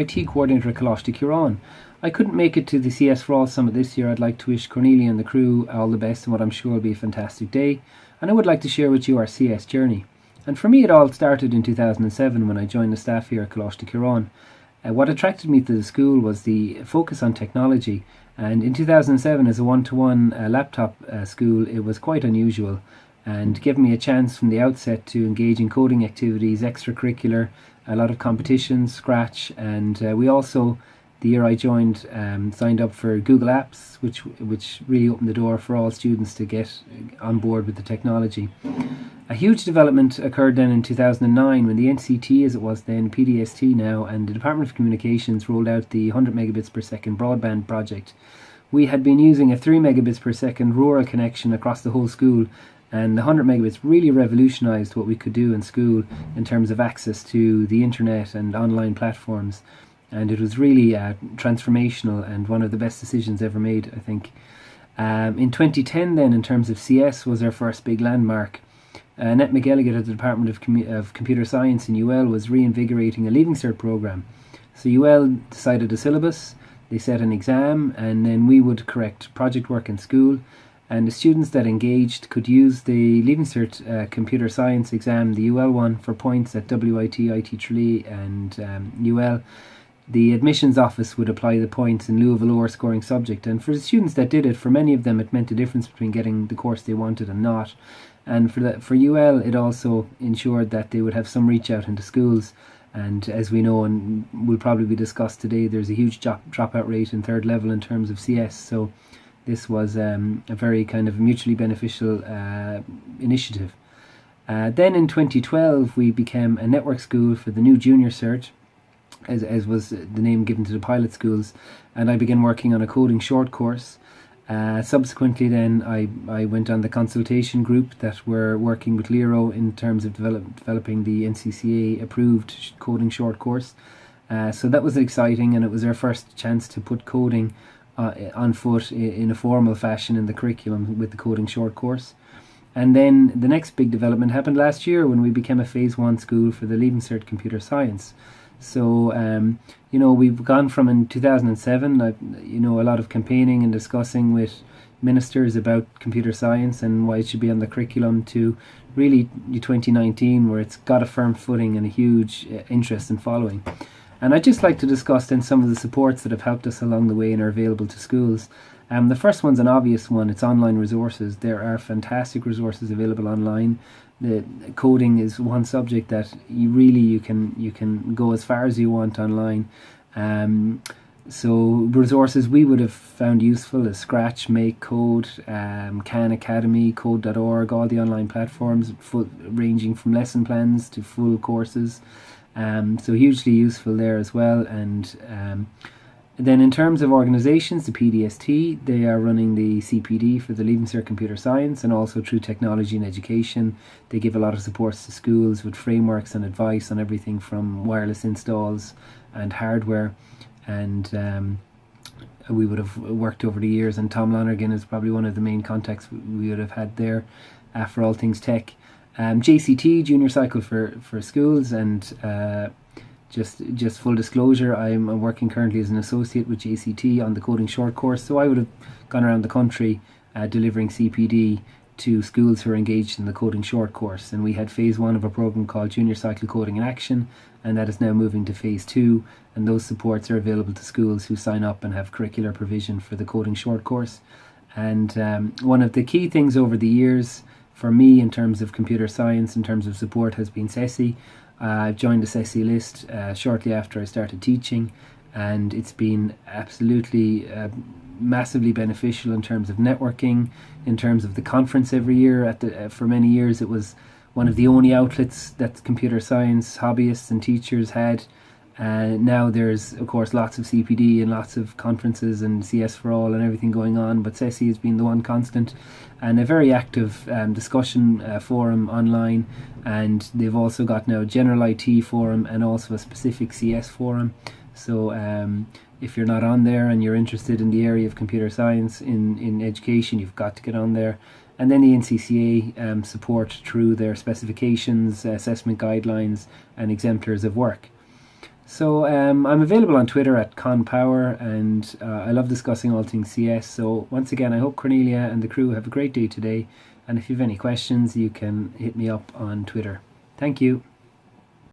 IT coordinator at Coláiste. I couldn't make it to the cs4all summit this year. I'd like to wish Cornelia and the crew all the best in what I'm sure will be a fantastic day, and I would like to share with you our CS journey. And for me, it all started in 2007 when I joined the staff here at Coláiste. What attracted me to the school was the focus on technology, and in 2007 as a one-to-one laptop school it was quite unusual and gave me a chance from the outset to engage in coding activities, extracurricular, a lot of competitions, Scratch, and we also, the year I joined, signed up for Google Apps, which really opened the door for all students to get on board with the technology. A huge development occurred then in 2009 when the NCT, as it was then, PDST now, and the Department of Communications rolled out the 100 megabits per second broadband project. We had been using a 3 megabits per second rural connection across the whole school, and the 100 megabits really revolutionised what we could do in school in terms of access to the internet and online platforms. And it was really transformational and one of the best decisions ever made, I think. In 2010 then, in terms of CS, was our first big landmark. Annette McElligott at the Department of Computer Science in UL was reinvigorating a Leaving Cert programme. So UL decided a syllabus, they set an exam, and then we would correct project work in school. And the students that engaged could use the Leaving Cert Computer Science exam, the UL one, for points at WIT, IT Tralee and UL. The admissions office would apply the points in lieu of a lower scoring subject. And for the students that did it, for many of them it meant a difference between getting the course they wanted and not. And for UL it also ensured that they would have some reach out into schools. And as we know, and will probably be discussed today, there's a huge dropout rate in third level in terms of CS. So this was a very kind of mutually beneficial initiative. Then in 2012 we became a network school for the new junior cert, as was the name given to the pilot schools, and I began working on a coding short course. Subsequently then I went on the consultation group that were working with Lero in terms of developing the NCCA approved coding short course. So that was exciting, and it was our first chance to put coding on foot in a formal fashion in the curriculum with the coding short course. And then the next big development happened last year when we became a phase 1 school for the Leaving Cert Computer Science. So we've gone from, in 2007, a lot of campaigning and discussing with ministers about computer science and why it should be on the curriculum, to really 2019 where it's got a firm footing and a huge interest and following. And I'd just like to discuss then some of the supports that have helped us along the way and are available to schools. The first one's an obvious one. It's online resources. There are fantastic resources available online. The coding is one subject that you can go as far as you want online. So resources we would have found useful is Scratch, Make Code, Khan Academy, Code.org, all the online platforms, ranging from lesson plans to full courses. So hugely useful there as well. And then in terms of organisations, the PDST, they are running the CPD for the Leaving Cert Computer Science, and also through Technology and Education. They give a lot of supports to schools with frameworks and advice on everything from wireless installs and hardware. And we would have worked over the years, and Tom Lonergan is probably one of the main contacts we would have had there for all things tech. JCT, Junior Cycle for Schools, and just full disclosure, I'm working currently as an associate with JCT on the coding short course, so I would have gone around the country delivering CPD to schools who are engaged in the coding short course. And we had phase 1 of a program called Junior Cycle Coding in Action, and that is now moving to phase 2, and those supports are available to schools who sign up and have curricular provision for the coding short course. And one of the key things over the years for me in terms of computer science, in terms of support, has been CESI. I've joined the CESI list shortly after I started teaching, and it's been absolutely massively beneficial in terms of networking, in terms of the conference every year. For many years it was one of the only outlets that computer science hobbyists and teachers had. Now there's of course lots of CPD and lots of conferences and cs4all and everything going on, but CESI has been the one constant, and a very active discussion forum online. And they've also got now a general IT forum and also a specific CS forum. So if you're not on there and you're interested in the area of computer science in education, you've got to get on there. And then the NCCA support through their specifications, assessment guidelines and exemplars of work. So I'm available on Twitter at conpower, and I love discussing all things CS. So once again, I hope Cornelia and the crew have a great day today, and if you have any questions you can hit me up on Twitter. Thank you.